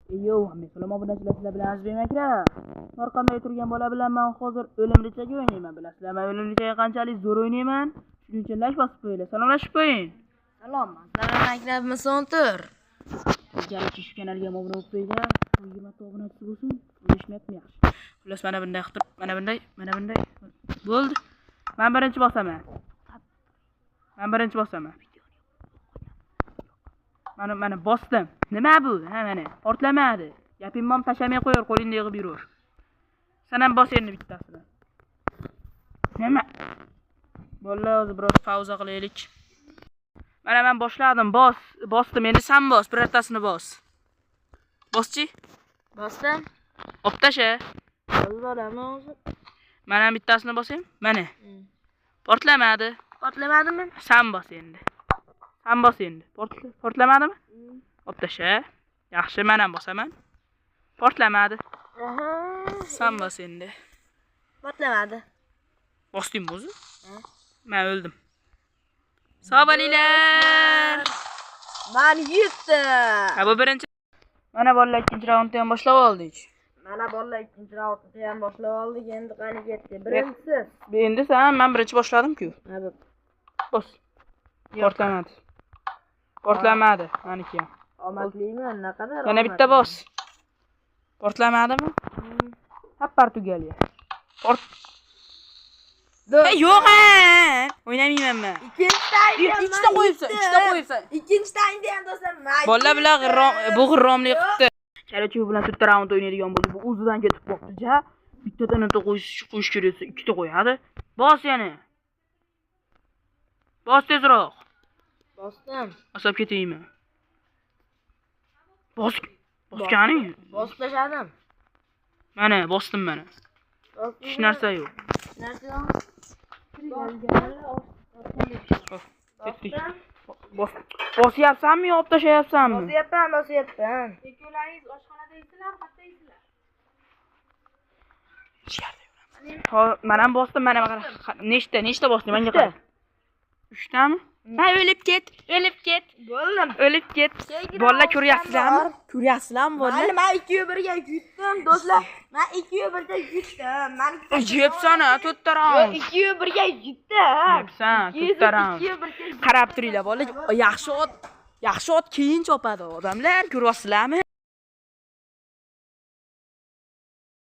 Yo, hamma obunachilar sizlar bilan Azizbek aka. Orqamda turgan bola bilan men hozir o'limlichaga o'ynayman, bilasizlar. Men o'limlichaga qanchalik zo'r o'ynayman, shuning uchun like bosib qo'yinglar. Salomlashib qo'ying. Salom, sizlar maktabimiz o'ntir. Jalchi shu kanalga obuna bo'lib qo'yinglar. 20 ta obunachisi bo'lsin. O'ynashmayapmi yaxshi. Xullas mana bunday qilib, mana bunday. Bo'ldi. Men birinchi bosaman. Mana bosdim. Nima bu? Ha mana portlamadi. Gapim ham tashamay qo'yar, qo'lingda yig'ib yuraver. Sen ham bos endi bittasini. Nima? Bo'ldi, o'zi biroz pauza qilaylik. Mana men boshladim, bosdim. Endi sen bos, birortasini bos. Boschi? Bosdim. Optasha. Bo'ladimi o'zi? Mana bittasini bosayım. Mana. Portlamadi. Portlamadimi? Sen bos endi. Portlamadimi? Optasha. Yaxshi, men ham bosaman. Portlamadi. Sen bos endi. Portlamadi. Bosdingmi o'zi? Men o'ldim. Sog' bo'linglar. Men yutdim. Ha, bu birinchi. Mana bolalar ikkinchi raundni ham boshlab oldik. Mana bolalar ikkinchi raundni ham boshlab oldik. Endi qani ketdi? Birinchisi. Endi men birinchi boshladim-ku. Ha, bu. Bos. Portlamadi. Meniki ham. Omadlimi? Naqadar? Yana bitta bos. Portlamadimi? Ha, Portugaliya. Yo'q, o'ynamayman men. Ikkita qo'yibsan. Ikkinchidan ham do'stim. Bolalar bilan bu g'irromlik qilibdi. Kalachi bilan to'rtta raund o'ynaydigan bo'ldi. Bu o'zidan ketib qoldi-ja. Bittadan o'ta qo'yish kerak, ikkita qo'yadi. Bos yana. Bos tezroq. Bosdim. Asab ketaymi? Bosganing. Bosib tashladim. Mana, bosdim mana. Hech narsa yo'q. Ketdik. Bosyapsanmi, olib tashlayapsanmi? Bosyapman. Ikkovlaringiz oshxonadaysizlar, qayerdaysizlar? Men ham bosdim, mana qara. Nechta bosdim, menga qara. 3 tami? Ha, o'lib ket. Bo'ldim. O'lib ket. Bolalar ko'ryapsizlarmi? Bolalar? Men 2-1 ga yutdim, do'stlar. Men 2-1 ga yutdim. Men Yepsan, to'rtta raund. 2-1 ga yutdim. Yepsan, to'rtta raund. Qarab turinglar, bolalar. Yaxshi ot keyin chopadi odamlar, ko'ryapsizlarmi?